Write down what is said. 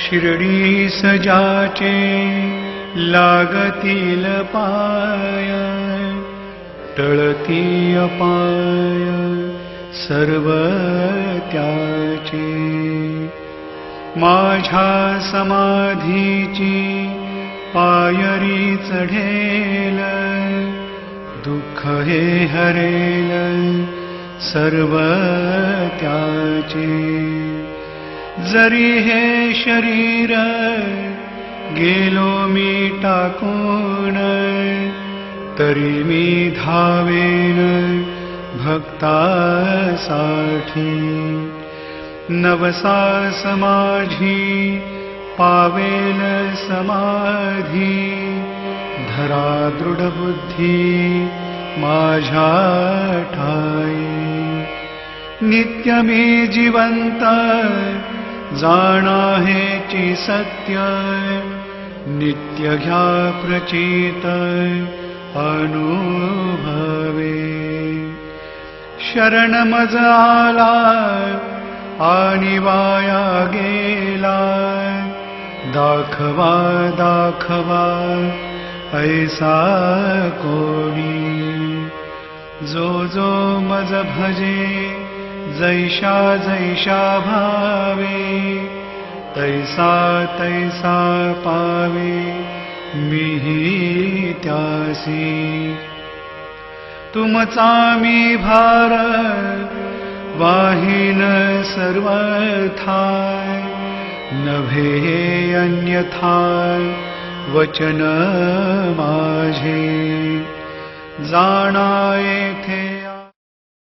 शिर्डी सजाचे लागतील पाय, टळती अपाय सर्व त्याचे. माझ्या समाधीची पायरी चढेल, दुःख हे हरेल सर्व त्याचे. जरी हे शरीर गेलो मी टाकून, तरी मी धावेन भक्तासाठी. नवसास माझी पावेल समाधी, धरा दृढ बुद्धी माझ्या ठाई. नित्य मी जिवंत जाणा हेची सत्य, नित्य घ्या प्रचित अनुभवे. शरण मज आला आणि वाया गेला, दाखवा दाखवा ऐसा कोणी. जो जो मज भजे जैशा जैशा भावे, तैसा तैसा पावे मीही त्यासी. तुमचा मी भार वाहिन सर्वथा, नभे अन्यथा वचन माझे. जाणा येथे